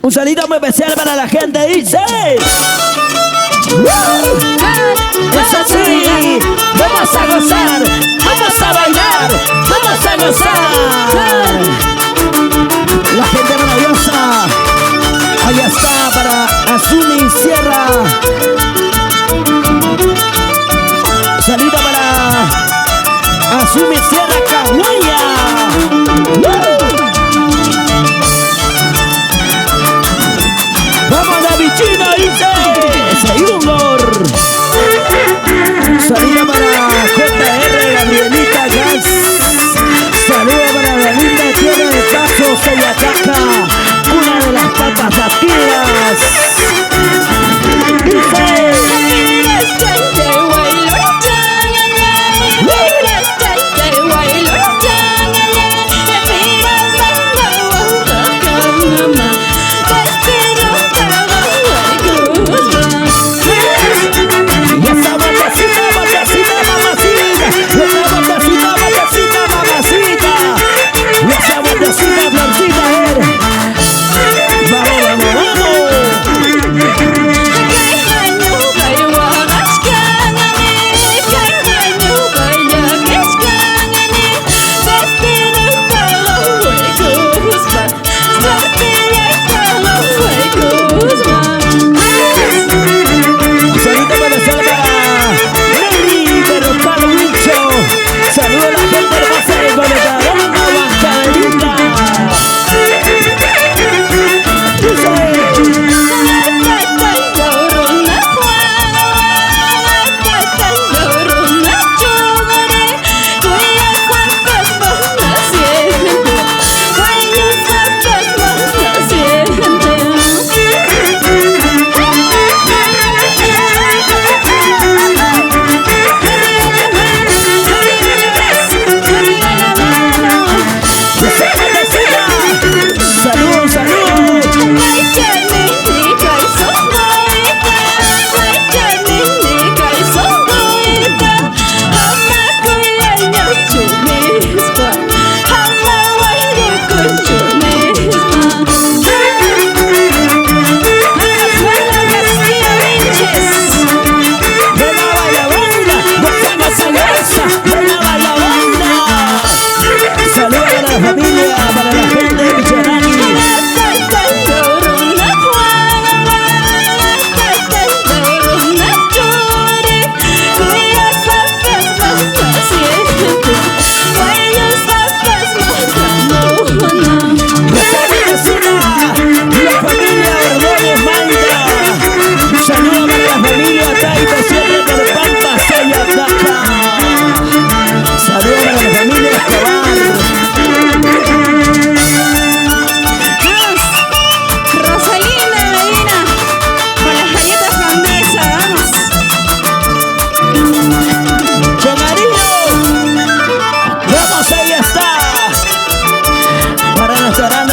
Un saludo muy especial para la gente, dice. Es así. Vamos a gozar, vamos a bailar, vamos a gozar. La gente maravillosa. Allá está para Azumi Sierra. Saludo para Azumi Sierra Caguaya. Vamos a bichino, dice. Ese humor. Saludo para JR Gabrielita Gas. Saludo para la linda tierra de Pasos de Yacaca, una de las papas batidas. Dice.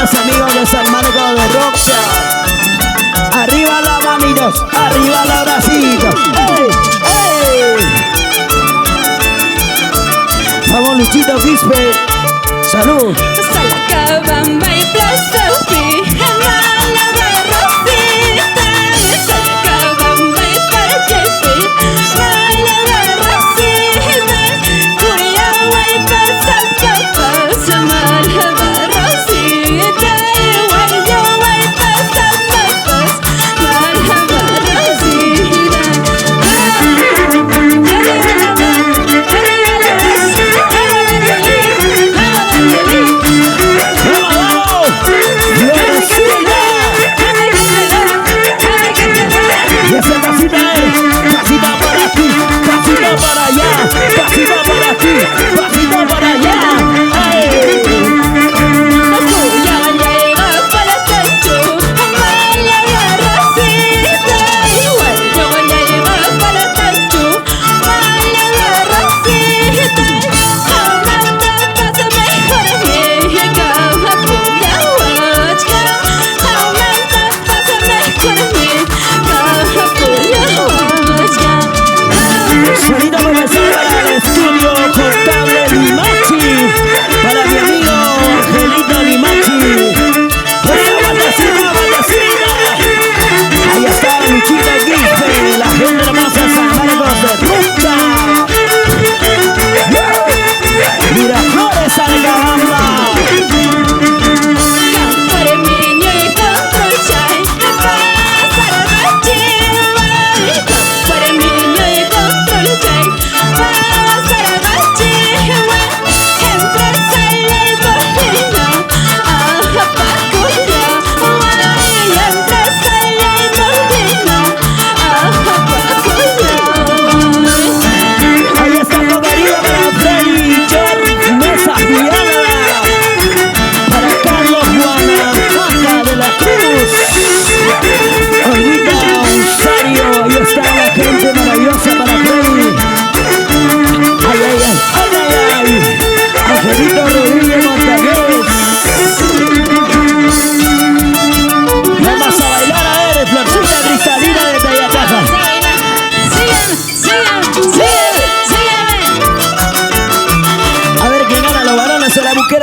Amigos de San Marcos de Roxa, arriba la mamitos, arriba la bracitos. ¡Ey! ¡Ey! Vamos Luchito Quispe, salud.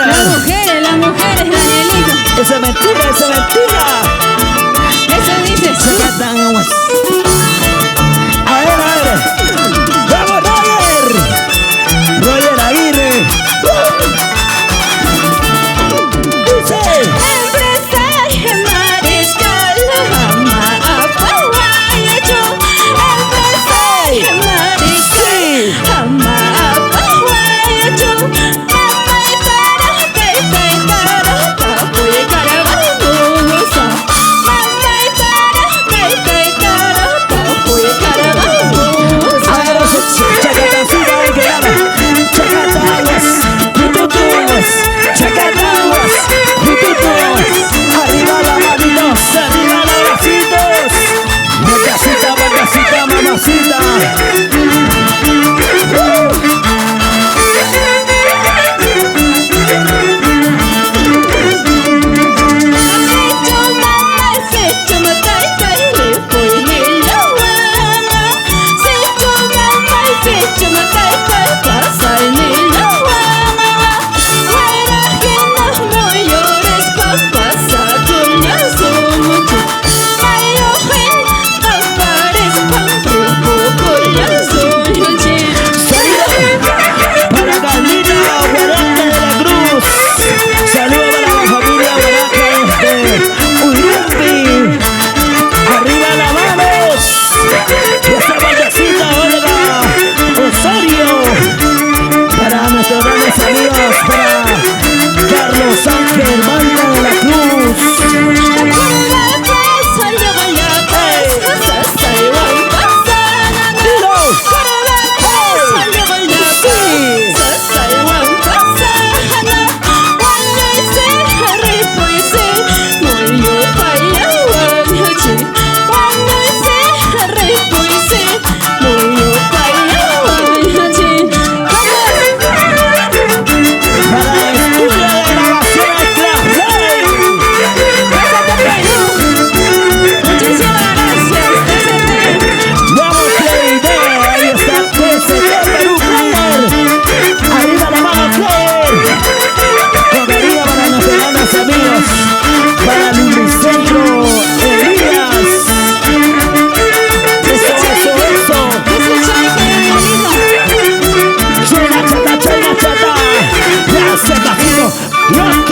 Las mujeres, Danielito. Eso es mentira, eso es mentira. Eso dices. A ver. ¡Vamos, Roger! Roger Aguirre. Dice. Empresario mariscal, ama a Pahuayacho. Empresario mariscal, ama a Pahuayacho. Arriba la manitos, arriba los bracitos. Mamacita,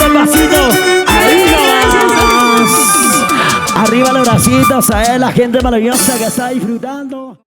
mamacita. Arriba los bracitos, a la gente maravillosa que está disfrutando.